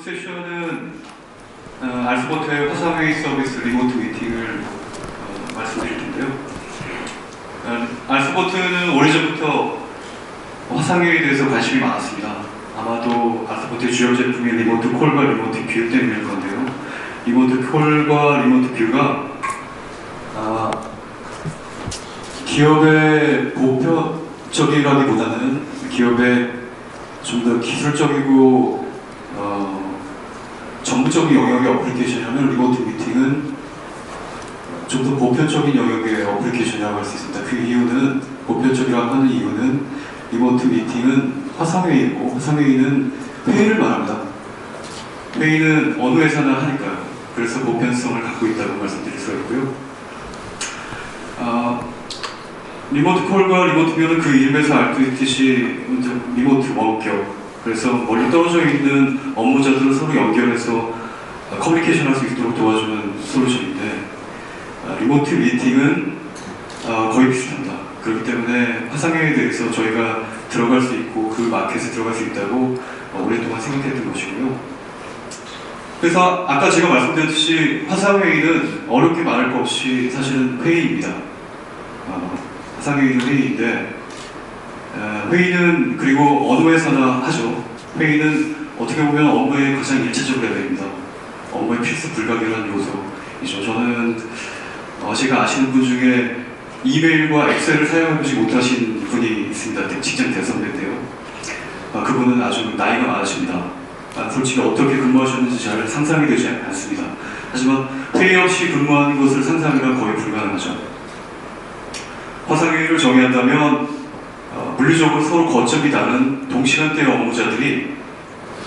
이번 세션은 알스포트의 화상회의 서비스 리모트 미팅을 말씀드릴 텐데요. 알스포트는 오래전부터 화상회의에 대해서 관심이 많았습니다. 아마도 알스포트의 주요 제품이 리모트 콜과 리모트 뷰 때문일 건데요. 리모트 콜과 리모트 뷰가 기업의 보편적이라기보다는 기업의 좀 더 기술적이고 전문적인 영역의 어플리케이션이라면 리모트 미팅은 좀 더 보편적인 영역의 어플리케이션이라고 할 수 있습니다. 그 이유는, 보편적이라고 하는 이유는 리모트 미팅은 화상회의이고, 화상회의는 회의를 말합니다. 회의는 어느 회사나 하니까요. 그래서 보편성을 갖고 있다고 말씀드릴 수가 있고요. 리모트 콜과 리모트 뷰는 그 이름에서 알 수 있듯이 리모트 원격, 그래서 멀리 떨어져 있는 업무자들을 서로 연결해서 커뮤니케이션 할 수 있도록 도와주는 솔루션인데, 리모트 미팅은 거의 비슷합니다. 그렇기 때문에 화상회의에 대해서 저희가 들어갈 수 있고 그 마켓에 들어갈 수 있다고 오랫동안 생각했던 것이고요. 그래서 아까 제가 말씀드렸듯이 화상회의는 어렵게 말할 것 없이 사실은 회의입니다. 화상회의는 회의인데, 회의는 그리고 어느 회사나 하죠. 회의는 어떻게 보면 업무의 가장 1차적 레벨입니다. 업무의 필수 불가결한 요소이죠. 저는 제가 아시는 분 중에 이메일과 엑셀을 사용해보지 못하신 분이 있습니다. 직장 대선배인데요. 그분은 아주 나이가 많으십니다. 솔직히 어떻게 근무하셨는지 잘 상상이 되지 않습니다. 하지만 회의 없이 근무하는 것을 상상하기가 거의 불가능하죠. 화상회의를 정의한다면 물리적으로 서로 거점이 다른 동시간대의 업무자들이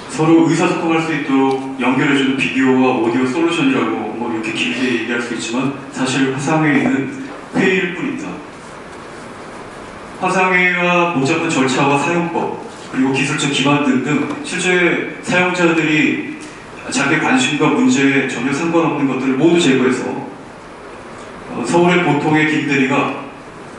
서로 의사소통할 수 있도록 연결해주는 비디오와 오디오 솔루션이라고 이렇게 길게 얘기할 수 있지만, 사실 화상회의는 회의일 뿐입니다. 화상회의와 복잡한 절차와 사용법, 그리고 기술적 기반 등등 실제 사용자들이 자기의 관심과 문제에 전혀 상관없는 것들을 모두 제거해서 서울의 보통의 김대리가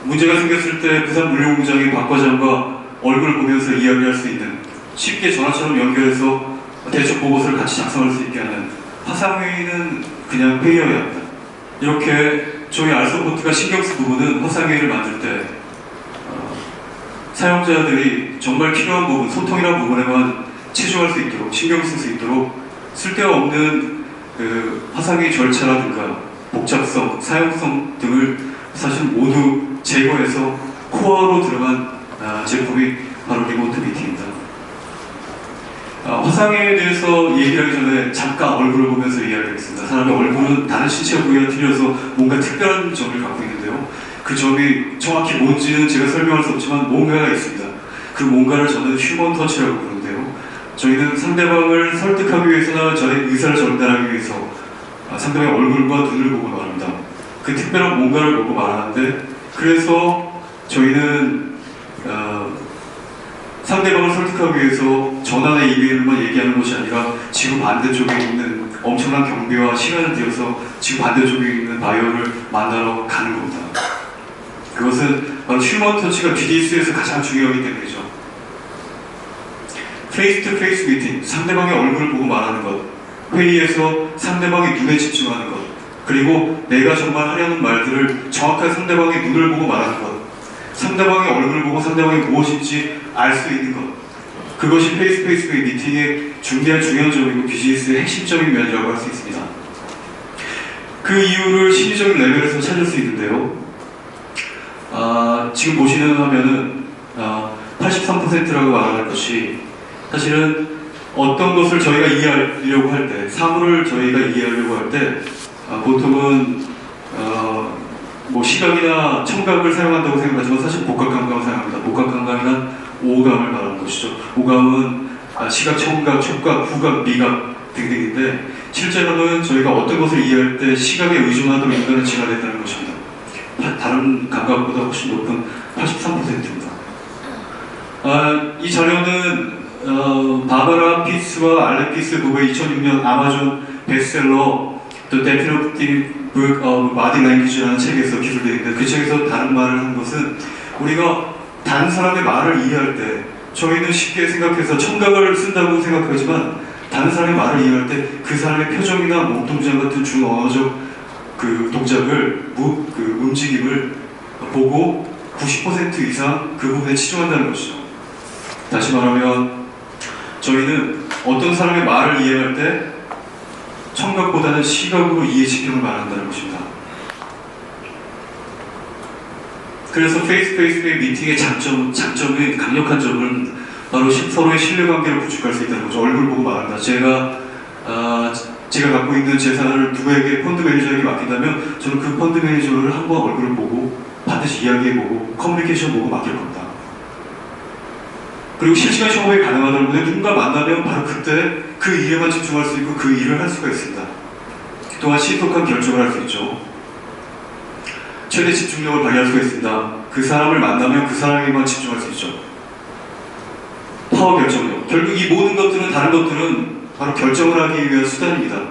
문제가 생겼을 때 부산 물류공장의 박 과장과 얼굴을 보면서 이야기할 수 있는, 쉽게 전화처럼 연결해서 대처 보고서를 같이 작성할 수 있게 하는 화상회의는 그냥 회의여야 합니다. 이렇게 저희 알스포트가 신경 쓴 부분은 화상회의를 만들 때 사용자들이 정말 필요한 부분, 소통이라는 부분에만 치중할 수 있도록, 신경 쓸 수 있도록 쓸데없는 화상회의 절차라든가 복잡성, 사용성 등을 사실 모두 제거해서 코어로 들어간 제품이 바로 리모트 미팅입니다. 화상회의에 대해서 얘기하기 전에 잠깐 얼굴을 보면서 이야기하겠습니다. 사람의 얼굴은 다른 신체 부위와 틀려서 뭔가 특별한 점을 갖고 있는데요. 그 점이 정확히 뭔지는 제가 설명할 수 없지만 뭔가가 있습니다. 그 뭔가를 저는 휴먼 터치라고 부르는데요. 저희는 상대방을 설득하기 위해서나 저의 의사를 전달하기 위해서 상대방의 얼굴과 눈을 보고 말합니다. 그 특별한 뭔가를 보고 말하는데, 그래서 저희는 상대방을 설득하기 위해서 전화나 이메일로만 얘기하는 것이 아니라 지구 반대쪽에 있는 엄청난 경비와 시간을 들여서 지구 반대쪽에 있는 바이오를 만나러 가는 겁니다. 그것은 바로 휴먼 터치가 BDS에서 가장 중요하기 때문이죠. 페이스 투 페이스 미팅, 상대방의 얼굴을 보고 말하는 것, 회의에서 상대방의 눈에 집중하는 것, 그리고 내가 정말 하려는 말들을 정확한 상대방의 눈을 보고 말하는 것, 상대방의 얼굴을 보고 상대방이 무엇인지 알 수 있는 것, 그것이 페이스 투 페이스 미팅의 중요한 점이고 비즈니스의 핵심적인 면이라고 할 수 있습니다. 그 이유를 심리적인 레벨에서 찾을 수 있는데요. 지금 보시는 화면은 83%라고 말할 것이, 사실은 어떤 것을 저희가 이해하려고 할 때, 사물을 저희가 이해하려고 할 때 보통은 시각이나 청각을 사용한다고 생각하지만 사실 복각감각을 사용합니다. 복각감각이란 오감을 말하는 것이죠. 오감은 시각, 청각, 촉각, 후각, 미각 등등인데, 실제로는 저희가 어떤 것을 이해할 때 시각에 의존하도록 인간은 진화됐다는 것입니다. 다른 감각보다 훨씬 높은 83%입니다. 이 자료는 바바라 피스와 알렌 피스 부부의 2006년 아마존 베스트셀러 The Definitive Book of Body Language라는 책에서 기술되어 있는데, 그 책에서 다른 말을 한 것은, 우리가 다른 사람의 말을 이해할 때 저희는 쉽게 생각해서 청각을 쓴다고 생각하지만 다른 사람의 말을 이해할 때 그 사람의 표정이나 몸동작 같은 준언어적 그 동작을, 움직임을 보고 90% 이상 그 부분에 치중한다는 것이죠. 다시 말하면 저희는 어떤 사람의 말을 이해할 때 청각보다는 시각으로 이해 지평을 말한다는 것입니다. 그래서 페이스-투-페이스 미팅의 장점의 강력한 점은 바로 서로의 신뢰관계를 구축할 수 있다는 거죠. 얼굴 보고 말한다. 제가 갖고 있는 재산을 누구에게 펀드 매니저에게 맡긴다면 저는 그 펀드 매니저를 한번 얼굴을 보고 반드시 이야기해보고 커뮤니케이션 보고 맡길 겁니다. 그리고 실시간 협업이 가능하다는 건데 누군가 만나면 바로 그때 그 일에만 집중할 수 있고 그 일을 할 수가 있습니다. 또한 신속한 결정을 할 수 있죠. 최대 집중력을 발휘할 수가 있습니다. 그 사람을 만나면 그 사람에게만 집중할 수 있죠. 파워 결정력. 결국 이 모든 것들은, 다른 것들은 바로 결정을 하기 위한 수단입니다.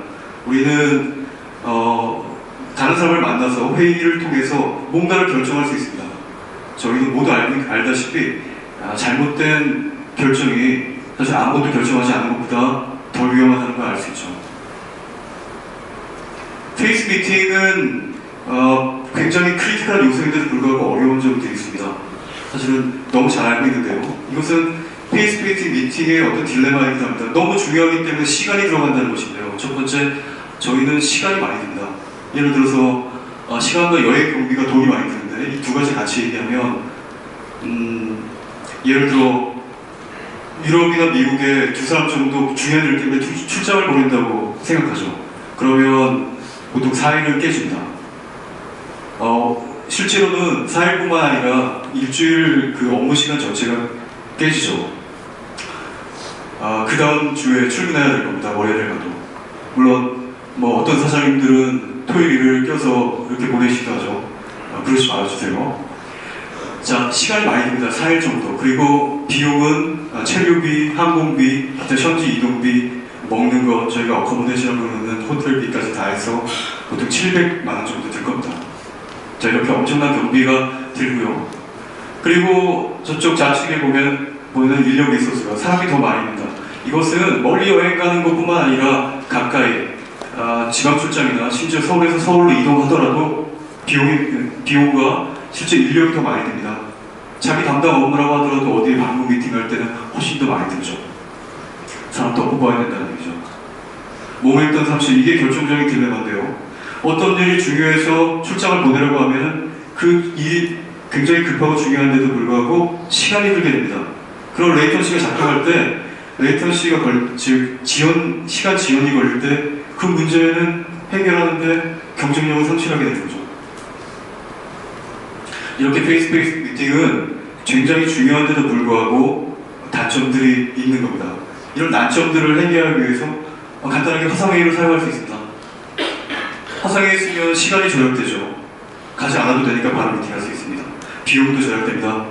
우리는 다른 사람을 만나서 회의를 통해서 뭔가를 결정할 수 있습니다. 저희도 모두 알다시피 잘못된 결정이 사실 아무것도 결정하지 않는 것보다 더 위험하다는 걸 알 수 있죠. 페이스 미팅은 굉장히 크리티컬한 요소인데도 불구하고 어려운 점들이 있습니다. 사실은 너무 잘 알고 있는데요. 이것은 페이스-투-페이스 미팅의 어떤 딜레마이기도 합니다. 너무 중요하기 때문에 시간이 들어간다는 것인데요. 첫 번째, 저희는 시간이 많이 듭니다. 예를 들어서 시간과 여행 경비가 돈이 많이 드는데 이 두 가지 같이 얘기하면 예를 들어 유럽이나 미국에 두 사람 정도 중요한 일 때문에 출장을 보낸다고 생각하죠. 그러면 보통 4일을 깨집니다. 실제로는 4일뿐만 아니라 일주일 그 업무 시간 전체가 깨지죠. 그 다음 주에 출근해야 될 겁니다. 월요일에 가도. 물론 뭐 어떤 사장님들은 토요일을 껴서 이렇게 보내시기도 하죠. 그러지 말아주세요. 자, 시간이 많이 듭니다. 4일 정도. 그리고 비용은 체류비, 항공비, 기타 현지 이동비, 먹는 거, 저희가 어코모데이션을 부르는 호텔비까지 다 해서 보통 700만 원 정도 들 겁니다. 자, 이렇게 엄청난 경비가 들고요. 그리고 저쪽 좌측에 보면 인력이 있었어요. 사람이 더 많이 듭니다. 이것은 멀리 여행 가는 것뿐만 아니라 가까이 지방 출장이나 심지어 서울에서 서울로 이동하더라도 비용과 실제 인력이 더 많이 듭니다. 자기 담당 업무라고 하더라도 어디에 방문 미팅할 때는 훨씬 더 많이 들죠. 사람 더 뽑아야 된다는 얘기죠. 모멘텀 30, 이게 결정적인 딜레마인데요. 어떤 일이 중요해서 출장을 보내려고 하면 그 일이 굉장히 급하고 중요한데도 불구하고 시간이 들게 됩니다. 그럼 레이턴시가 작동할 때 레이턴시가 시간 지연이 걸릴 때 그 문제는 해결하는데 경쟁력을 상실하게 되는 거죠. 이렇게 페이스-투-페이스 미팅은 굉장히 중요한데도 불구하고 단점들이 있는 겁니다. 이런 단점들을 해결하기 위해서 간단하게 화상회의를 사용할 수 있습니다. 화상회의 쓰면 시간이 절약되죠. 가지 않아도 되니까 바로 미팅할 수 있습니다. 비용도 절약됩니다.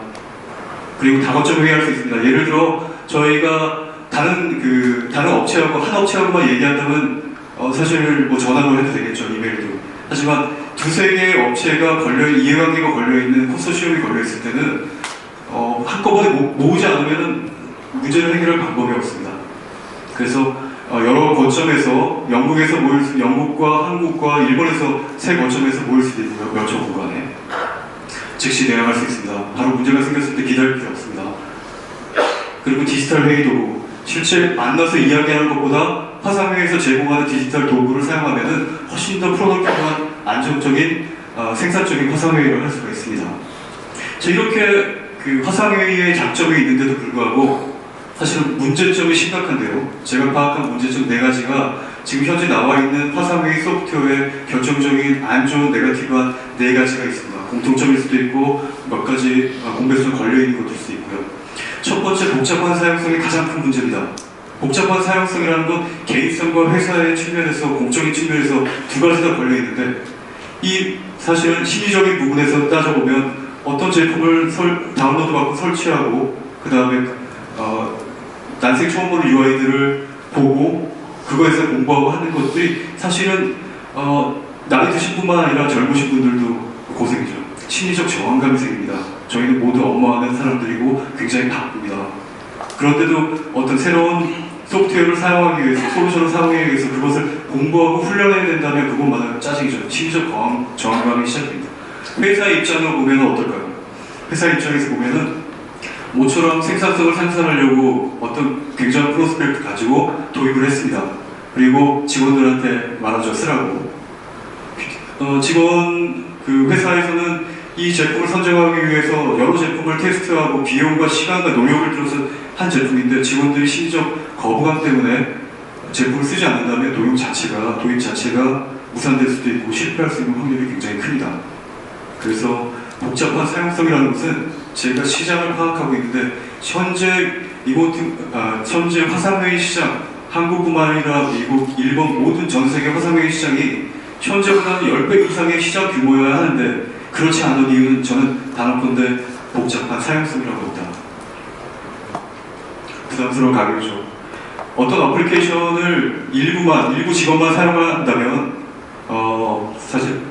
그리고 다거점 회의할 수 있습니다. 예를 들어 저희가 다른 업체하고 한 업체하고만 얘기한다면 사실 뭐 전화로 해도 되겠죠. 이메일도. 하지만 두세 개의 업체가 이해관계가 걸려있는 컨소시엄이 걸려있을 때는 한꺼번에 모으지 않으면 문제를 해결할 방법이 없습니다. 그래서 여러 거점에서 영국과 한국과 일본에서 세 거점에서 모일 수 있고요. 몇 초 공간에 즉시 대응할 수 있습니다. 바로 문제가 생겼을 때 기다릴 필요 없습니다. 그리고 디지털 회의 도구, 실제 만나서 이야기하는 것보다 화상회의에서 제공하는 디지털 도구를 사용하면 훨씬 더 프로덕티브한 안정적인 생산적인 화상회의를 할 수가 있습니다. 자, 이렇게 그 화상회의의 장점이 있는데도 불구하고 사실은 문제점이 심각한데요. 제가 파악한 문제점 4가지가 지금 현재 나와 있는 화상회의 소프트웨어의 결정적인 안 좋은 네거티브한 4가지가 있습니다. 공통점일 수도 있고 몇 가지 공백성 걸려있는 것일 수도 있고요. 첫 번째, 복잡한 사용성이 가장 큰 문제입니다. 복잡한 사용성이라는 건 개인성과 회사의 측면에서, 공적인 측면에서 2가지 다 걸려있는데 이 사실은 심리적인 부분에서 따져보면 어떤 제품을 다운로드 받고 설치하고 그 다음에 난생 처음 보는 UI들을 보고 그거에서 공부하고 하는 것들이 사실은 나이 드신 분만 아니라 젊으신 분들도 고생이죠. 심리적 저항감이 생깁니다. 저희는 모두 업무하는 사람들이고 굉장히 바쁩니다. 그런데도 어떤 새로운 소프트웨어를 사용하기 위해서, 솔루션을 사용하기 위해서 그것을 공부하고 훈련해야 된다면 그것만은 짜증이죠. 심리적 저항감이 시작됩니다. 회사 입장으로 보면 어떨까요? 회사 입장에서 보면은 모처럼 생산성을 상산하려고 어떤 굉장한 프로스펙트 가지고 도입을 했습니다. 그리고 직원들한테 말하죠. 쓰라고. 직원 그 회사에서는 이 제품을 선정하기 위해서 여러 제품을 테스트하고 비용과 시간과 노력을 들여서 한 제품인데 직원들이 심리적 거부감 때문에 제품을 쓰지 않는다면 도입 자체가 무산될 수도 있고 실패할 수 있는 확률이 굉장히 큽니다. 그래서 복잡한 사용성이라는 것은 제가 시장을 파악하고 있는데 현재 화상회의 시장, 한국뿐만 아니라 미국, 일본 모든 전 세계 화상회의 시장이 현재보다는 10배 이상의 시장 규모여야 하는데 그렇지 않은 이유는 저는 단언컨대 복잡한 사용성이라고 봅니다. 부담스러운 가격이죠. 어떤 어플리케이션을 일부 직원만 사용한다면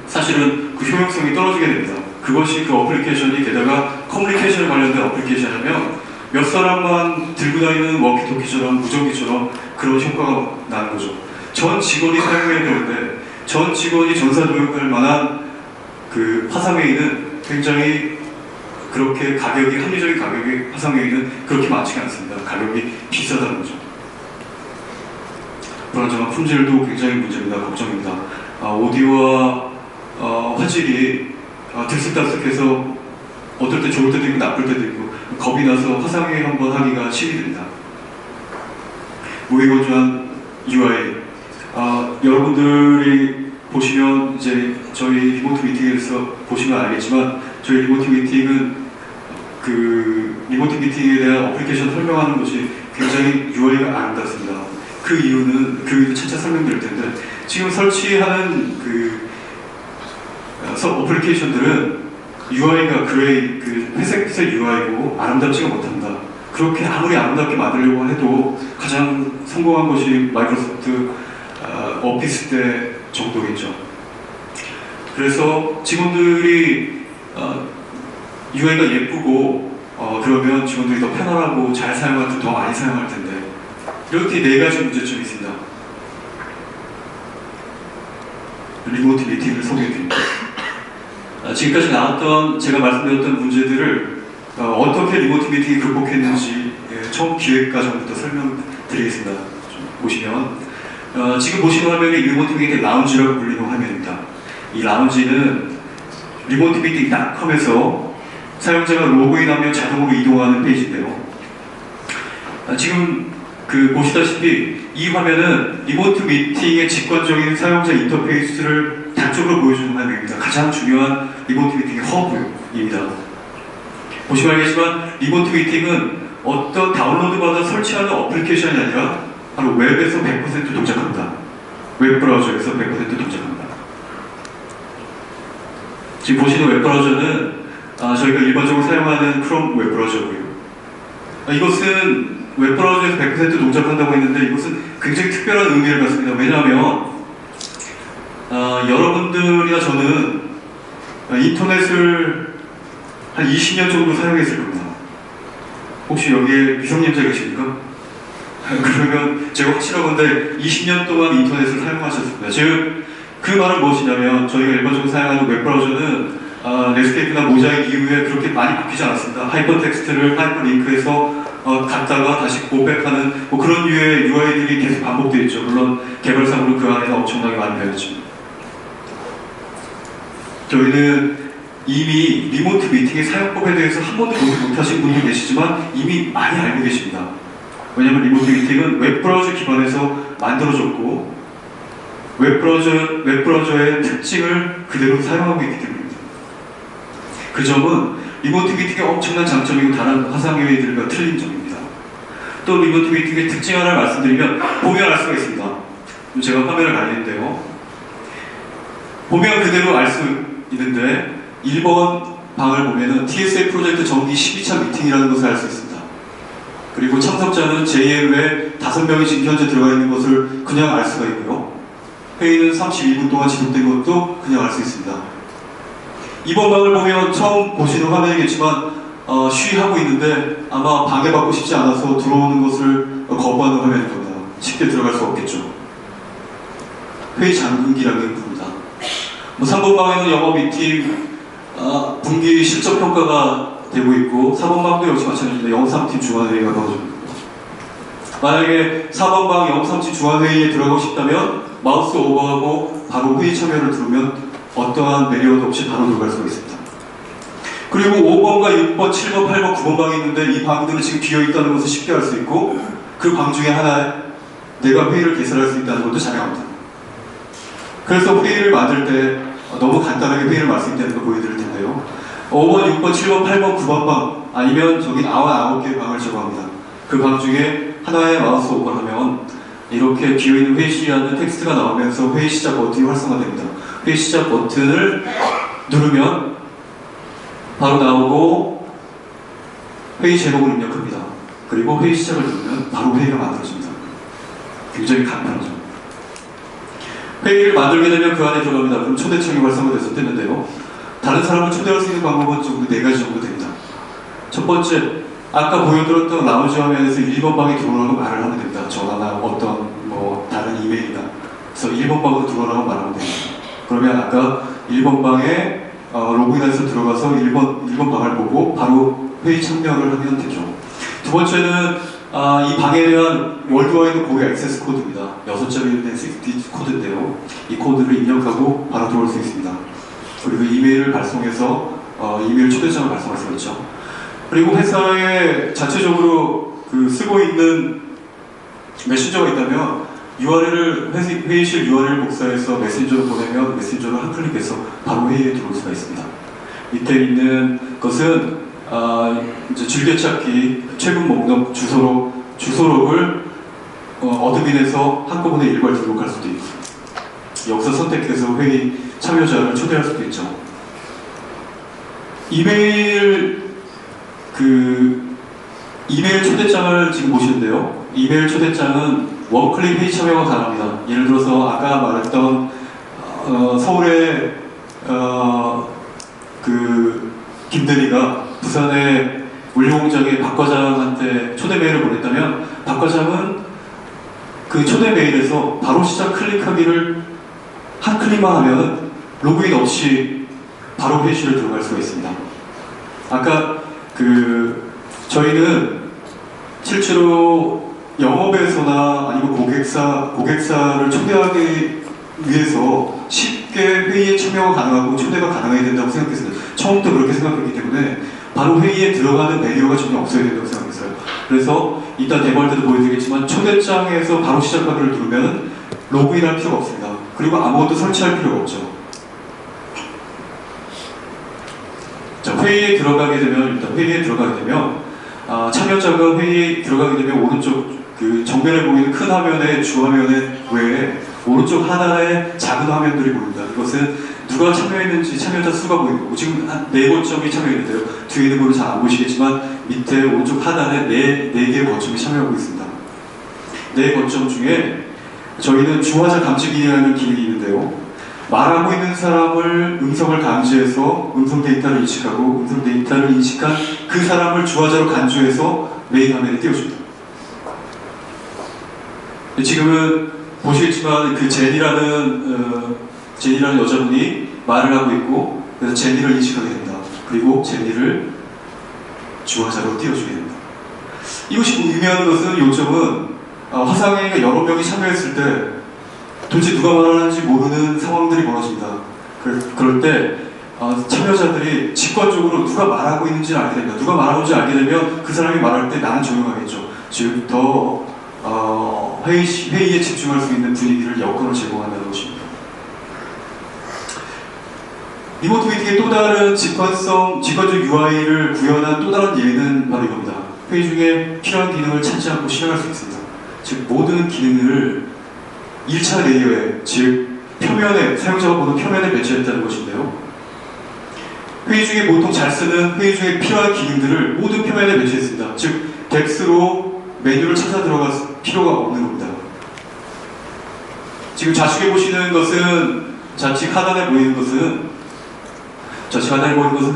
사실은 그 효용성이 떨어지게 됩니다. 그것이 그 어플리케이션이 게다가 커뮤니케이션에 관련된 어플리케이션이라면 몇 사람만 들고 다니는 워키토키처럼 무전기처럼 그런 효과가 나는 거죠. 전 직원이 사용해야 되는데 전 직원이 전사 도용할 만한 그 화상회의는 굉장히 그렇게 합리적인 가격이 화상회의는 그렇게 많지가 않습니다. 가격이 비싸다는 거죠. 불안정한 품질도 굉장히 문제입니다. 걱정입니다. 오디오와 화질이 들쑥날쑥해서 어떨 때 좋을 때도 있고 나쁠 때도 있고 겁이 나서 화상회의 한번 하기가 싫이 됩니다. 무의건조한 UI 여러분들이 보시면 이제 저희 리모트 미팅에서 보시면 알겠지만 저희 리모트 미팅은 그 리모트 미팅에 대한 어플리케이션 설명하는 것이 굉장히 UI가 아름답습니다. 그 이유는 차차 설명드릴 텐데 지금 설치하는 그 어플리케이션들은 UI가 그 회색 UI고 아름답지가 못합니다. 그렇게 아무리 아름답게 만들려고 해도 가장 성공한 것이 마이크로소프트 오피스 때 정도겠죠. 그래서 직원들이 UI가 예쁘고 그러면 직원들이 더 편안하고 잘 사용할 때 더 많이 사용할 텐데 이렇게 네 가지 문제점이 있습니다. 리모트 미팅을 소개해드립니다. 지금까지 나왔던 제가 말씀드렸던 문제들을 어떻게 리모트 미팅이 극복했는지 처음 기획 과정부터 설명드리겠습니다. 좀 보시면 지금 보시는 화면이 리모트 미팅 라운지라고 불리는 화면입니다. 이 라운지는 리모트 미팅.com에서 사용자가 로그인하면 자동으로 이동하는 페이지인데요. 지금 보시다시피 이 화면은 리모트 미팅의 직관적인 사용자 인터페이스를 단적으로 보여주는 화면입니다. 가장 중요한 리모트 미팅의 허브입니다. 보시면 알겠지만 리모트 미팅은 어떤 다운로드받아 설치하는 어플리케이션이 아니라 바로 웹에서 100% 동작합니다. 웹브라우저에서 100% 동작합니다. 지금 보시는 웹브라우저는 저희가 일반적으로 사용하는 크롬 웹브라우저고요. 이것은 웹브라우저에서 100% 동작한다고 했는데 이것은 굉장히 특별한 의미를 갖습니다. 왜냐하면 여러분들이나 저는 인터넷을 한 20년 정도 사용했을 겁니다. 혹시 여기에 미성년자 계십니까? 그러면 제가 확실하건데 20년 동안 인터넷을 사용하셨습니다. 즉, 그 말은 무엇이냐면 저희가 일반적으로 사용하는 웹브라우저는 넷스케이프나 모자이크 이후에 그렇게 많이 바뀌지 않았습니다. 하이퍼텍스트를 하이퍼링크해서 갔다가 다시 고백하는 그런 류의 UI들이 계속 반복되어 있죠. 물론 개발상으로 그 안에서 엄청나게 많이 배웠죠. 저희는 이미 리모트 미팅의 사용법에 대해서 한 번도 보지 못하신 분도 계시지만 이미 많이 알고 계십니다. 왜냐하면 리모트 미팅은 웹브라우저 기반에서 만들어졌고 웹브라우저의 특징을 그대로 사용하고 있기 때문입니다. 그 점은 리모트 미팅의 엄청난 장점이고 다른 화상회의들과 틀린 점입니다. 또 리모트 미팅의 특징 하나를 말씀드리면 보면 알 수가 있습니다. 제가 화면을 가리는데요. 보면 그대로 알 수 있는데 1번 방을 보면은 TSA 프로젝트 정기 12차 미팅이라는 것을 알 수 있습니다. 그리고 참석자는 제2회 외에 5명이 지금 현재 들어가 있는 것을 그냥 알 수가 있고요. 회의는 32분 동안 지속된 것도 그냥 알 수 있습니다. 2번 방을 보면 처음 보시는 화면이겠지만 쉬하고 있는데 아마 방해받고 싶지 않아서 들어오는 것을 거부하는 화면일 겁니다. 쉽게 들어갈 수 없겠죠. 회의 잠금기라고 부릅니다. 3번 방에는 영업 미팅, 분기 실적 평가가 되고 있고 4번 방도 역시 마찬가지입니다. 영업 3팀 중앙회의가 넣어줍니다. 만약에 4번 방 영업 3팀 중앙회의에 들어가고 싶다면 마우스 오버하고 바로 회의 참여를 누르면 어떠한 매리어도 없이 바로 들어갈 수가 있습니다. 그리고 5번과 6번, 7번, 8번, 9번 방이 있는데 이 방들은 지금 비어있다는 것을 쉽게 알 수 있고 그 방 중에 하나에 내가 회의를 개설할 수 있다는 것도 자랑합니다. 그래서 회의를 만들 때 너무 간단하게 회의를 만들 수 있다는 걸 보여드릴 텐데요. 5번, 6번, 7번, 8번, 9번 방 아니면 저기 99개의 방을 제공합니다. 그 방 중에 하나에 마우스 오버를 하면 이렇게 비어있는 회의실이라는 텍스트가 나오면서 회의 시작 버튼이 활성화됩니다. 회의 시작 버튼을 누르면 바로 나오고 회의 제목을 입력합니다. 그리고 회의 시작을 누르면 바로 회의가 만들어집니다. 굉장히 간편하죠. 회의를 만들게 되면 그 안에 들어갑니다. 그럼 초대창이 활성화돼서 뜨는데요. 다른 사람을 초대할 수 있는 방법은 좀 4가지 정도 됩니다. 첫 번째, 아까 보여드렸던 나머지 화면에서 1번 방에 들어오라고 말을 하면 됩니다. 전화나 어떤 다른 이메일이나. 그래서 1번 방으로 들어오라고 말하면 됩니다. 그러면 아까 1번 방에 로그인해서 들어가서 1번 방을 보고 바로 회의 참여를 하면 되죠. 두 번째는 이 방에 대한 월드와이드 고객 액세스 코드입니다. 6자리에 된 6D 코드인데요. 이 코드를 입력하고 바로 들어올 수 있습니다. 그리고 이메일을 발송해서 이메일 초대장을 발송할 수가 있죠. 그리고 회사에 자체적으로 쓰고 있는 메신저가 있다면 URL을 회의실 URL 복사해서 메신저로 보내면 메신저를 한 클릭해서 바로 회의에 들어올 수가 있습니다. 밑에 있는 것은 이제 즐겨찾기 최근 목록 주소록을 어드민에서 한꺼번에 일괄 등록할 수도 있고 여기서 선택해서 회의 참여자를 초대할 수도 있죠. 이메일 초대장을 지금 보시는데요. 이메일 초대장은 원클릭 회의 참여가 가능합니다. 예를 들어서 아까 말했던 서울의 김대리가 부산의 물류공장의 박 과장한테 초대 메일을 보냈다면 박 과장은 그 초대 메일에서 바로 시작 클릭하기를 한 클릭만 하면 로그인 없이 바로 회의실에 들어갈 수가 있습니다. 아까 저희는 실제로 영업에서나 아니면 고객사를 초대하기 위해서 쉽게 회의에 참여가 가능하고 초대가 가능해야 된다고 생각했습니다. 처음부터 그렇게 생각했기 때문에 바로 회의에 들어가는 배리어가 전혀 없어야 된다고 생각했어요. 그래서 이따 데모할 때도 보여드리겠지만 초대장에서 바로 시작하기를 누르면 로그인할 필요가 없습니다. 그리고 아무것도 설치할 필요가 없죠. 자, 회의에 들어가게 되면 참여자가 회의에 들어가게 되면 오른쪽 정면에 보이는 큰 화면의 주화면에 외에 오른쪽 하단에 작은 화면들이 보입니다. 이것은 누가 참여했는지 참여자 수가 보이는 거고 지금 한 4거점이 참여했는데요. 뒤에 있는 분은 잘 안 보시겠지만 밑에 오른쪽 하단에 4개의 거점이 참여하고 있습니다. 4거점 중에 저희는 주화자 감지 기능이라는 기능이 있는데요. 말하고 있는 사람을 음성을 감지해서 음성 데이터를 인식하고 음성 데이터를 인식한 그 사람을 주화자로 간주해서 메인 화면에 띄워줍니다. 지금은 보시겠지만 제니라는 여자분이 말을 하고 있고 그래서 제니를 인식하게 됩니다. 그리고 제니를 주화자로 띄워주게 됩니다. 이것이 의미하는 것은 요점은 화상회의가 여러 명이 참여했을 때 도대체 누가 말하는지 모르는 상황들이 벌어집니다. 그럴 때 참여자들이 직관적으로 누가 말하고 있는지를 알게 됩니다. 누가 말하는지 알게 되면 그 사람이 말할 때 나는 조용하겠죠. 즉 더 회의에 집중할 수 있는 분위기를 여건을 제공한다는 것입니다. 리모트 미팅의 또 다른 직관적 UI를 구현한 또 다른 예는 바로 이겁니다. 회의 중에 필요한 기능을 찾지 않고 실행할 수 있습니다. 즉 모든 기능을 1차 레이어에, 즉 표면에, 사용자가 보는 표면에 배치했다는 것인데요. 회의 중에 보통 잘 쓰는 회의 중에 필요한 기능들을 모든 표면에 배치했습니다. 즉 덱스로 메뉴를 찾아 들어갈 필요가 없는 겁니다. 지금 좌측에 보시는 것은 좌측 하단에 보이는 것은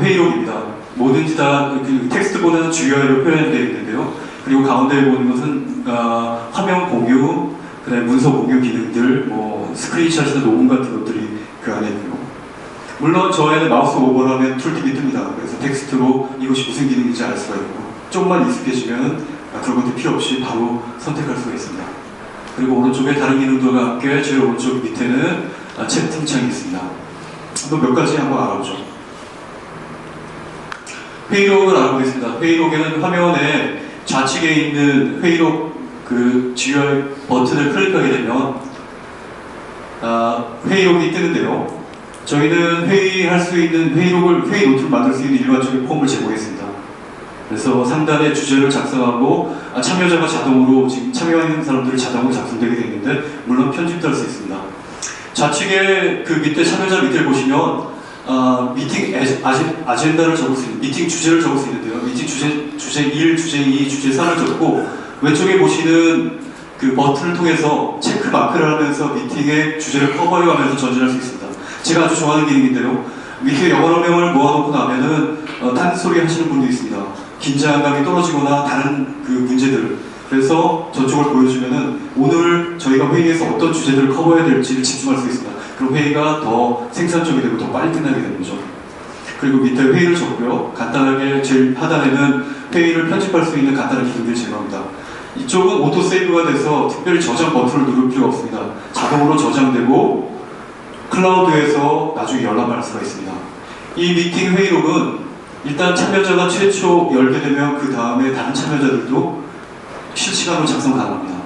회의록입니다. 뭐든지 다 텍스트보다는 GUI로 표현되어 있는데요. 그리고 가운데에 보는 것은 화면 공유, 그다음에 문서 공유 기능들, 뭐 스크린샷이나 녹음 같은 것들이 그 안에 있고, 물론 저에는 마우스 오버를 하면 툴팁이 뜹니다. 그래서 텍스트로 이것이 무슨 기능인지 알 수가 있고, 좀만 익숙해지면 그런 것들 필요 없이 바로 선택할 수가 있습니다. 그리고 오른쪽에 다른 기능들과 함께 제 오른쪽 밑에는 채팅창이 있습니다. 한번 몇 가지 한번 알아보죠. 회의록을 알아보겠습니다. 회의록에는 화면에 좌측에 있는 회의록 그 GUI 버튼을 클릭하게 되면 회의록이 뜨는데요. 저희는 회의할 수 있는 회의록을, 회의 노트를 만들 수 있는 일반적인 폼을 제공했습니다. 그래서 상단에 주제를 작성하고 참여자가 자동으로, 지금 참여하는 사람들이 자동으로 작성되게 되어 있는데, 물론 편집도 할 수 있습니다. 좌측에 그 밑에 참여자 밑에 보시면 미팅 아젠다를 적을 수 있는, 미팅 주제를 적을 수 있는데요. 미팅 주제 1, 주제 2, 주제 3을 적고, 왼쪽에 보시는 그 버튼을 통해서 체크 마크를 하면서 미팅의 주제를 커버해가면서 전진할 수 있습니다. 제가 아주 좋아하는 기능인데요. 밑에 영어 명을 모아놓고 나면은 딴소리 하시는 분도 있습니다. 긴장감이 떨어지거나 다른 그 문제들, 그래서 저쪽을 보여주면은 오늘 저희가 회의에서 어떤 주제들을 커버해야 될지를 집중할 수 있습니다. 그럼 회의가 더 생산적이 되고 더 빨리 끝나게 되는 거죠. 그리고 밑에 회의를 적고요. 간단하게 제일 하단에는 회의를 편집할 수 있는 간단한 기능들을 제공합니다. 이쪽은 오토 세이브가 돼서 특별히 저장 버튼을 누를 필요가 없습니다. 자동으로 저장되고 클라우드에서 나중에 열람할 수가 있습니다. 이 미팅 회의록은 일단 참여자가 최초 열게 되면 그 다음에 다른 참여자들도 실시간으로 작성 가능합니다.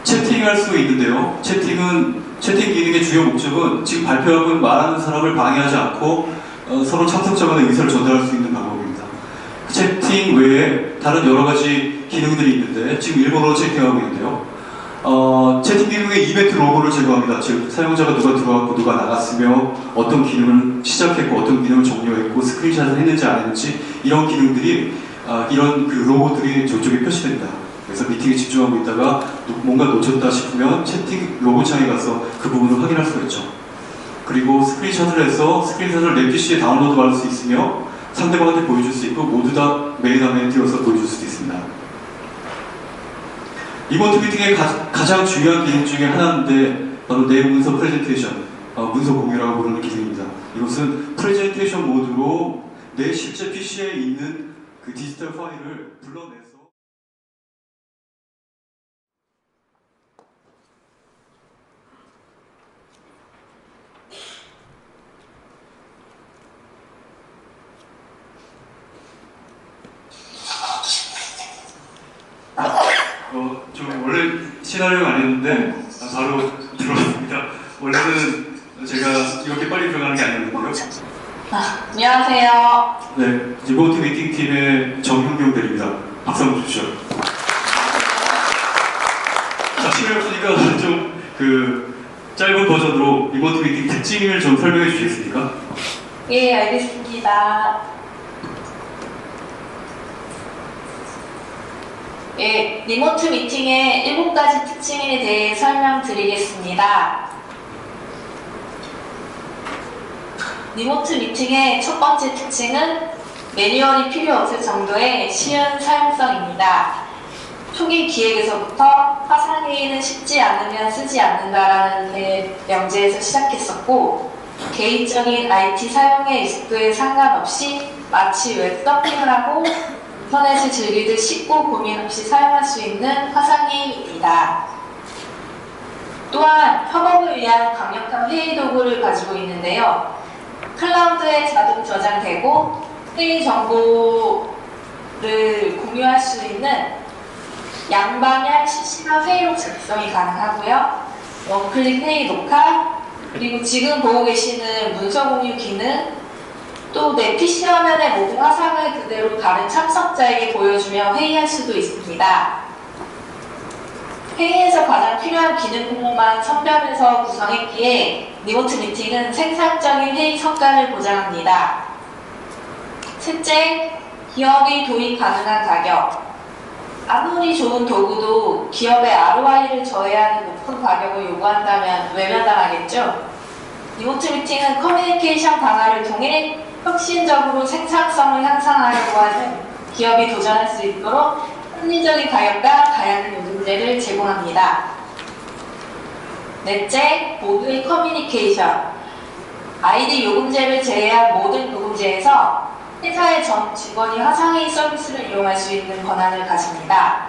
채팅할 수 있는데요. 채팅 기능의 주요 목적은 지금 발표하고 말하는 사람을 방해하지 않고 서로 참석자 간의 의사를 전달할 수 있는 방법입니다. 채팅 외에 다른 여러 가지 기능들이 있는데 지금 일본어로 채팅하고 있는데요. 채팅 기능에 이벤트 로고를 제공합니다. 즉 사용자가 누가 들어왔고 누가 나갔으며 어떤 기능을 시작했고 어떤 기능을 종료했고 스크린샷을 했는지 안 했는지 이런 기능들이 이런 그 로고들이 저쪽에 표시됩니다. 그래서 미팅에 집중하고 있다가 뭔가 놓쳤다 싶으면 채팅 로고 창에 가서 그 부분을 확인할 수가 있죠. 그리고 스크린샷을 해서 스크린샷을 내 PC에 다운로드 받을 수 있으며 상대방한테 보여줄 수 있고 모두 다 메인 화면에 띄워서 보여줄 수도 있습니다. 리모트 미팅의 가장 중요한 기능 중에 하나인데 바로 내 문서 프레젠테이션, 문서 공유라고 부르는 기능입니다. 이것은 프레젠테이션 모드로 내 실제 PC에 있는 그 디지털 파일을 불러내서 좀 원래 시나리오가 아니었는데 바로 들어왔습니다. 원래는 제가 이렇게 빨리 들어가는 게 아니었는데요. 안녕하세요. 네, 리모트 미팅 팀의 정형경 대리입니다. 박수 한번 주시죠. 자, 시간이 없으니까 좀 그 짧은 버전으로 리모트 미팅 특징을 좀 설명해 주시겠습니까? 예, 알겠습니다. 예, 리모트 미팅의 7가지 특징에 대해 설명드리겠습니다. 리모트 미팅의 첫 번째 특징은 매뉴얼이 필요 없을 정도의 쉬운 사용성입니다. 초기 기획에서부터 화상회의는 쉽지 않으면 쓰지 않는다라는 명제에서 시작했었고, 개인적인 IT 사용의 익숙도에 상관없이 마치 웹 서핑을 하고 인터넷을 즐기듯 쉽고 고민 없이 사용할 수 있는 화상회의입니다. 또한 협업을 위한 강력한 회의 도구를 가지고 있는데요. 클라우드에 자동 저장되고 회의 정보를 공유할 수 있는 양방향 실시간 회의록 작성이 가능하고요. 원클릭 회의 녹화, 그리고 지금 보고 계시는 문서 공유 기능, 또 내 PC 화면의 모든 화상을 그대로 다른 참석자에게 보여주며 회의할 수도 있습니다. 회의에서 가장 필요한 기능만 선별해서 구성했기에 리모트 미팅은 생산적인 회의 성과를 보장합니다. 셋째, 기업이 도입 가능한 가격. 아무리 좋은 도구도 기업의 ROI를 저해하는 높은 가격을 요구한다면 외면당하겠죠? 리모트 미팅은 커뮤니케이션 강화를 통해 혁신적으로 생산성을 향상하려고 하는 기업이 도전할 수 있도록 합리적인 가격과 다양한 요금제를 제공합니다. 넷째, 모두의 커뮤니케이션. 아이디 요금제를 제외한 모든 요금제에서 회사의 전 직원이 화상회의 서비스를 이용할 수 있는 권한을 가집니다.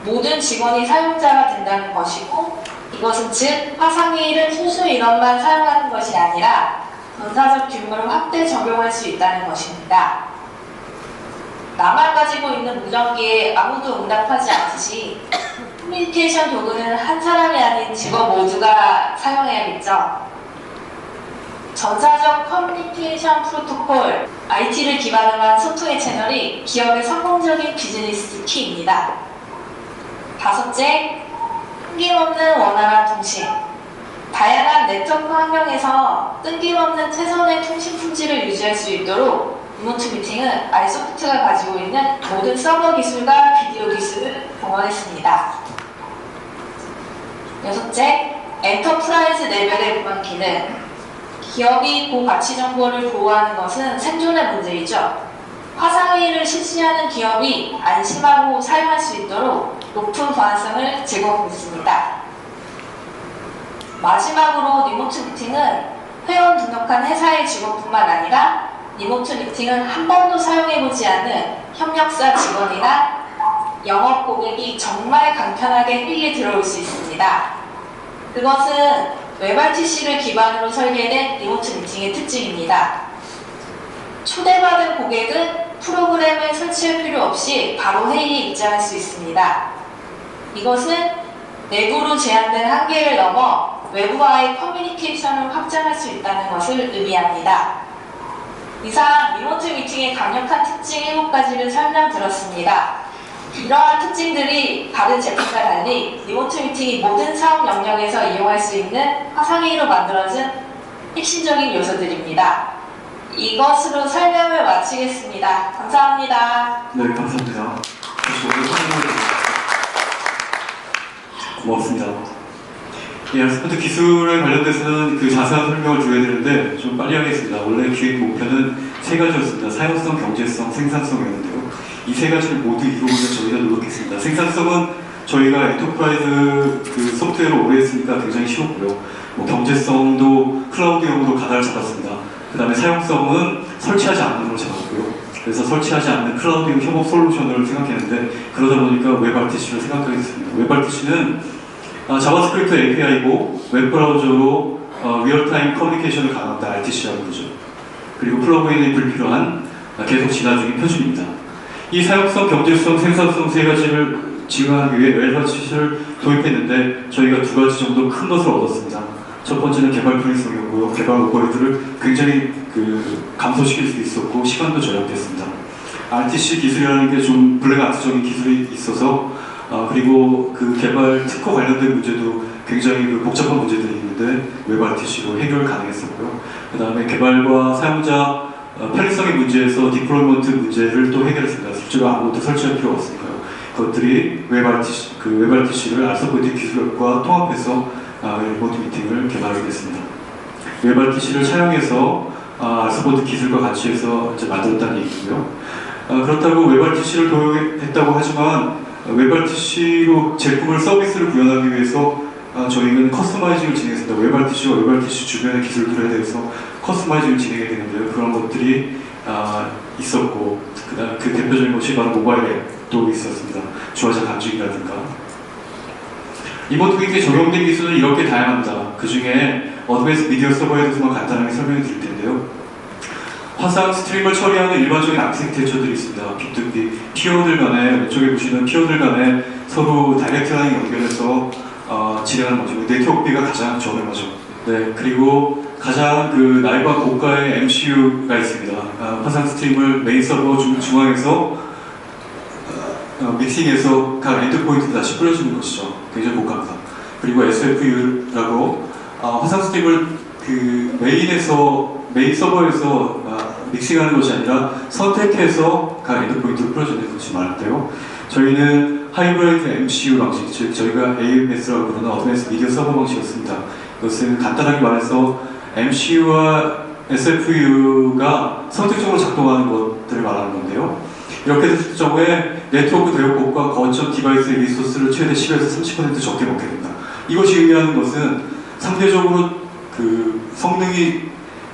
모든 직원이 사용자가 된다는 것이고, 이것은 즉 화상회의를 소수 인원만 사용하는 것이 아니라 전사적 규모를 확대 적용할 수 있다는 것입니다. 나만 가지고 있는 무전기에 아무도 응답하지 않듯이 커뮤니케이션 도구는 한 사람이 아닌 직원 모두가 사용해야겠죠. 전사적 커뮤니케이션 프로토콜, IT를 기반으로 한 소통의 채널이 기업의 성공적인 비즈니스 키입니다. 다섯째, 끊김없는 원활한 통신. 다양한 네트워크 환경에서 끊김없는 최선의 통신 품질을 유지할 수 있도록 리모트 미팅은 아이소프트가 가지고 있는 모든 서버 기술과 비디오 기술을 동원했습니다. 여섯째, 엔터프라이즈 레벨의 보안 기능. 기업이 고가치 정보를 보호하는 것은 생존의 문제이죠. 화상회의를 실시하는 기업이 안심하고 사용할 수 있도록 높은 보안성을 제공했습니다. 마지막으로 리모트 미팅은 회원 등록한 회사의 직원뿐만 아니라 리모트 미팅은 한 번도 사용해보지 않은 협력사 직원이나 영업 고객이 정말 간편하게 회의에 들어올 수 있습니다. 그것은 WebRTC를 기반으로 설계된 리모트 미팅의 특징입니다. 초대받은 고객은 프로그램을 설치할 필요 없이 바로 회의에 입장할 수 있습니다. 이것은 내부로 제한된 한계를 넘어 외부와의 커뮤니케이션을 확장할 수 있다는 것을 의미합니다. 이상 리모트 미팅의 강력한 특징 7가지를 설명드렸습니다. 이러한 특징들이 다른 제품과 달리 리모트 미팅이 모든 사업 영역에서 이용할 수 있는 화상회의로 만들어진 핵심적인 요소들입니다. 이것으로 설명을 마치겠습니다. 감사합니다. 네, 감사합니다. 다시 오늘 설명을 고맙습니다. 예, 스포트 기술에 관련돼서는 그 자세한 설명을 드려야 되는데 좀 빨리 하겠습니다. 원래 기획 목표는 3가지였습니다. 사용성, 경제성, 생산성이었는데요. 이 3가지를 모두 이루고는 저희가 노력했습니다. 생산성은 저희가 엔터프라이즈 그 소프트웨어를 오래 했으니까 굉장히 쉬웠고요. 경제성도 클라우드용으로 가닥을 잡았습니다. 그 다음에 사용성은 설치하지 않는 걸로 잡았고요. 그래서 설치하지 않는 클라우드용 협업 솔루션을 생각했는데 그러다 보니까 웹RTC를 생각하게 됐습니다. 웹RTC는 자바스크립트 API고 웹브라우저로 리얼타임 커뮤니케이션을 가능합니다. RTC라고 그러죠. 그리고 플러그인이 불필요한 계속 진화 중인 표준입니다. 이 사용성, 경제성, 생산성 3가지를 지원하기 위해 웹RTC를 도입했는데 저희가 2가지 정도 큰 것을 얻었습니다. 첫 번째는 개발 편의성이었고요. 개발 오버헤드를 굉장히 감소시킬 수 있었고 시간도 절약됐습니다. RTC 기술이라는 게 좀 블랙 아트적인 기술이 있어서 그리고 그 개발 특허 관련된 문제도 굉장히 복잡한 문제들이 있는데 웹RTC로 해결 가능했었고요. 그 다음에 개발과 사용자 편의성의 문제에서 디플로이먼트 문제를 또 해결했습니다. 실제로 아무것도 설치할 필요가 없으니까요. 그것들이 웹RTC를 알서포트 기술과 통합해서 리모트 미팅을 개발하게 됐습니다. 웹RTC를 차용해서 알서포트 기술과 같이 해서 이제 만들었다는 얘기고요. 그렇다고 웹RTC를 도입했다고 하지만 웹RTC로 제품을 서비스를 구현하기 위해서 저희는 커스터마이징을 진행했습니다. 웹RTC와 웹RTC 주변의 기술들에 대해서 커스터마이징을 진행해야 되는데요. 그런 것들이 있었고 그다음 그 대표적인 것이 바로 모바일 앱도 있었습니다. 주화자 감지기라든가 리모트 미팅에 적용된 기술은 이렇게 다양합니다. 그 중에 어드밴스 미디어 서버에 대해서만 간단하게 설명해 드릴 텐데요. 화상 스트림을 처리하는 일반적인 아키텍처들이 있습니다. B2B, 피어들 간에, 왼쪽에 보시는 피어들 간에 서로 다이렉트 라인 연결해서 진행하는 거죠. 네트워크비가 가장 저렴하죠. 네, 그리고 가장 나이바 고가의 MCU가 있습니다. 화상 스트림을 메인 서버 중앙에서 미팅에서 각 엔드포인트로 다시 뿌려주는 것이죠. 굉장히 고가입니다. 그리고 SFU라고 화상 스트림을 메인 서버에서 믹싱하는 것이 아니라 선택해서 각 엔드포인트로 뿌려주는 것이 많은데요. 저희는 하이브리드 MCU 방식, 즉 저희가 AMS라고 부르는 어드밴스 미디어 서버 방식이었습니다. 이것은 간단하게 말해서 MCU와 SFU가 선택적으로 작동하는 것들을 말하는 건데요. 이렇게 됐을 경우에 네트워크 대역폭과 거점 디바이스의 리소스를 최대 10에서 30% 적게 먹게 된다. 이것이 의미하는 것은 상대적으로 그 성능이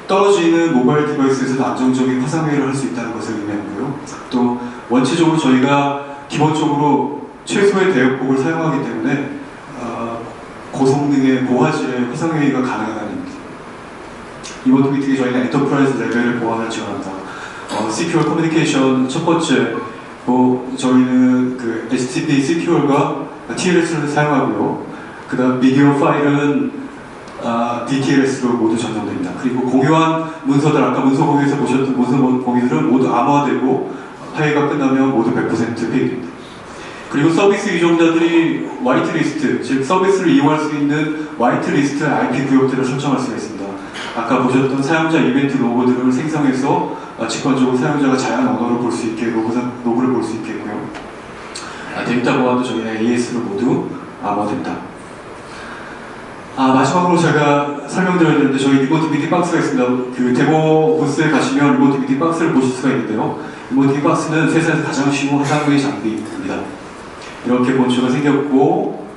떨어지는 모바일 디바이스에서도 안정적인 화상회의를 할 수 있다는 것을 의미하고요. 또 원체적으로 저희가 기본적으로 최소의 대역폭을 사용하기 때문에 고성능의 고화질의 화상회의가 가능하다는 겁니다. 이번 미팅에 저희는 엔터프라이즈 레벨의 보안을 지원한다. Secure Communication 첫 번째, 저희는 그 HTTP Secure과 TLS를 사용하고요. 그 다음 비디오 파일은 DTLS로 모두 전송됩니다. 그리고 공유한 문서들, 아까 문서 공유에서 보셨던 문서 공유들은 모두 암호화되고 회의가 끝나면 모두 100% 회의됩니다. 그리고 서비스 이용자들이 화이트리스트, 즉 서비스를 이용할 수 있는 화이트리스트 IP 구역들을 설정할 수가 있습니다. 아까 보셨던 사용자 이벤트 로고들을 생성해서 직관적으로 사용자가 자연 언어를 볼 수 있게 로그를 볼 수 있겠고요. 데이터 보안도 저희는 AS로 모두 암호화된다. 마지막으로 제가 설명드려야 되는데 저희 리모트 미팅 박스가 있습니다. 그 데모 부스에 가시면 리모트 미팅 박스를 보실 수가 있는데요. 리모트 미팅 박스는 세상에서 가장 쉬운 화상회의 장비입니다. 이렇게 본체가 생겼고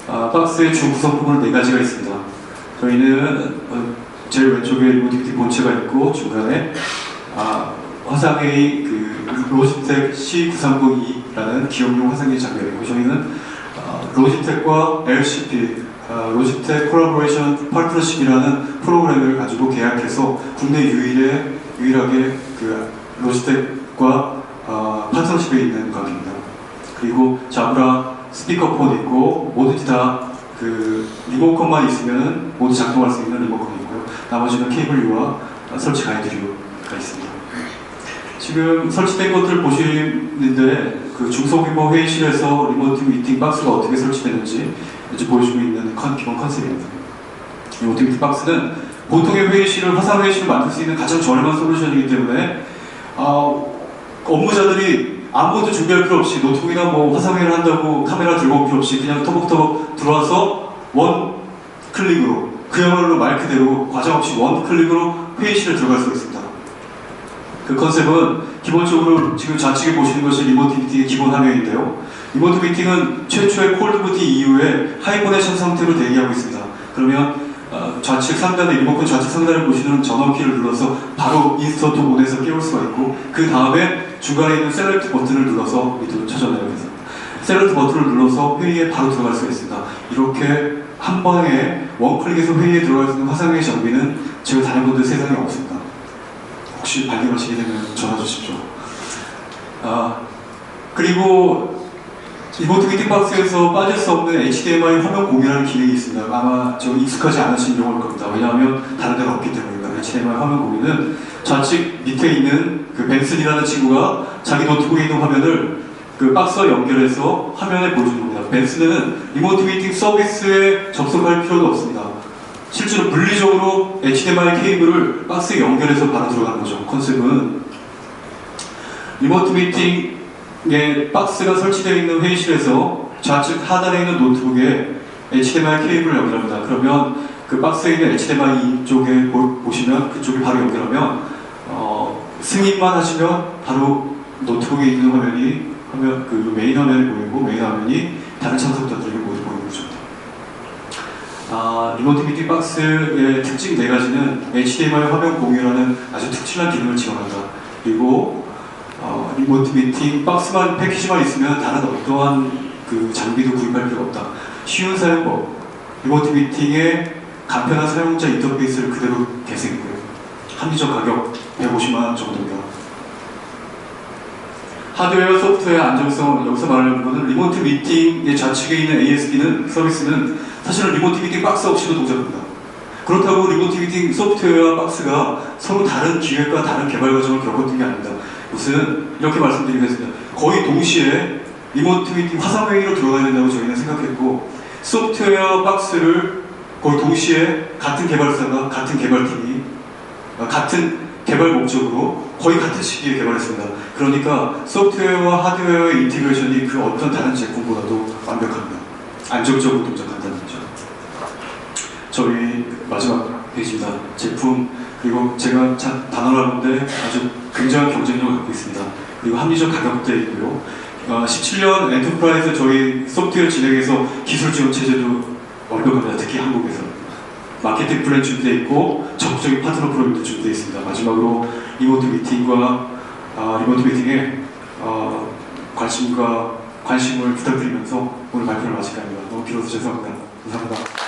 박스의 주 구성품은 4가지가 있습니다. 저희는 제일 왼쪽에 리모트 미팅 본체가 있고 중간에 화상회의 로지텍 C9302라는 기업용 화상회의 장비가 있고 저희는 로지텍과 LCP 로지텍 콜라보레이션 파트너십이라는 프로그램을 가지고 계약해서 국내 유일하게 그 로지텍과 파트너십에 있는 가게입니다. 그리고 자브라 스피커폰 있고 모두 다 그 리모컨만 있으면 모두 작동할 수 있는 리모컨이 있고요. 나머지는 케이블 U와 설치 가이드 U가 있습니다. 지금 설치된 것들을 보시는데 그 중소규모 회의실에서 리모트 미팅 박스가 어떻게 설치되는지 이제 보여주고 있는 기본 컨셉입니다. 리모트 미팅 박스는 보통의 회의실을 화상 회의실을 만들 수 있는 가장 저렴한 솔루션이기 때문에 업무자들이 아무것도 준비할 필요 없이 노트북이나 뭐 화상회의를 한다고 카메라 들고 올 필요 없이 그냥 터벅터벅 들어와서 원 클릭으로 그야말로 말 그대로 과정 없이 원 클릭으로 회의실에 들어갈 수 있습니다. 그 컨셉은 기본적으로 지금 좌측에 보시는 것이 리모트 미팅의 기본 화면인데요. 리모트 미팅은 최초의 콜드부티 이후에 하이버네이션 상태로 대기하고 있습니다. 그러면 좌측 상단에 리모컨 좌측 상단을 보시는 전원키를 눌러서 바로 인스턴트 모드에서 깨울 수가 있고 그 다음에 중간에 있는 셀렉트 버튼을 눌러서 밑으로 쳐져나가게 됩니다. 셀렉트 버튼을 눌러서 회의에 바로 들어갈 수가 있습니다. 이렇게 한 번에 원클릭에서 회의에 들어갈 수 있는 화상회의 장비는 제가 다른 분들 세상에 없습니다. 혹시 발견하시게 되면 전화 주십시오. 그리고 리모트 미팅 박스에서 빠질 수 없는 HDMI 화면 공유라는 기능이 있습니다. 아마 저 익숙하지 않으신 경우일 겁니다. 왜냐하면 다른 데가 없기 때문입니다. HDMI 화면 공유는 좌측 밑에 있는 그 벤슨이라는 친구가 자기 노트북에 있는 화면을 그 박스와 연결해서 화면에 보여주는 겁니다. 벤슨은 리모트 미팅 서비스에 접속할 필요도 없습니다. 실제로 물리적으로 HDMI 케이블을 박스에 연결해서 바로 들어가는 거죠. 컨셉은 리모트 미팅에 박스가 설치되어 있는 회의실에서 좌측 하단에 있는 노트북에 HDMI 케이블을 연결합니다. 그러면 그 박스에 있는 HDMI 쪽에 보시면 그쪽에 바로 연결하면 승인만 하시면 바로 노트북에 있는 그 메인 화면이 보이고 메인 화면이 다른 참석자들에게 모두 보이는 거죠. 리모트 미팅 박스의 특징 4가지는 HDMI 화면 공유라는 아주 특출난 기능을 지원한다. 그리고 리모트 미팅 박스만 패키지만 있으면 다른 어떠한 그 장비도 구입할 필요가 없다. 쉬운 사용법, 리모트 미팅의 간편한 사용자 인터페이스를 그대로 계승했고요. 합리적 가격 150만 원 정도입니다. 하드웨어, 소프트웨어 안정성, 여기서 말하는 것은 리모트 미팅의 좌측에 있는 ASP는 서비스는 사실은 리모트 미팅 박스 없이도 동작합니다. 그렇다고 리모트 미팅 소프트웨어와 박스가 서로 다른 기획과 다른 개발 과정을 겪었던 게 아닙니다. 무슨 이렇게 말씀드리겠습니다. 거의 동시에 리모트 미팅 화상회의로 들어가야 된다고 저희는 생각했고 소프트웨어 박스를 거의 동시에 같은 개발사가 같은 개발팀이 같은 개발 목적으로 거의 같은 시기에 개발했습니다. 그러니까 소프트웨어와 하드웨어의 인테그레이션이 그 어떤 다른 제품보다도 완벽합니다. 안정적으로 동작한다는 거죠. 저희 마지막 페이지입니다. 제품 그리고 제가 단언하는데 아주 굉장한 경쟁력을 갖고 있습니다. 그리고 합리적 가격대 있고요. 17년 엔터프라이즈 저희 소프트웨어 진행에서 기술 지원 체제도 완벽합니다. 특히 한국에서. 마케팅 플랜 준비되어 있고 적극적인 파트너 프로그램도 준비되어 있습니다. 마지막으로 리모트 미팅과 리모트 미팅에 관심을 부탁드리면서 오늘 발표를 마칠까 합니다. 너무 길어서 죄송합니다. 감사합니다.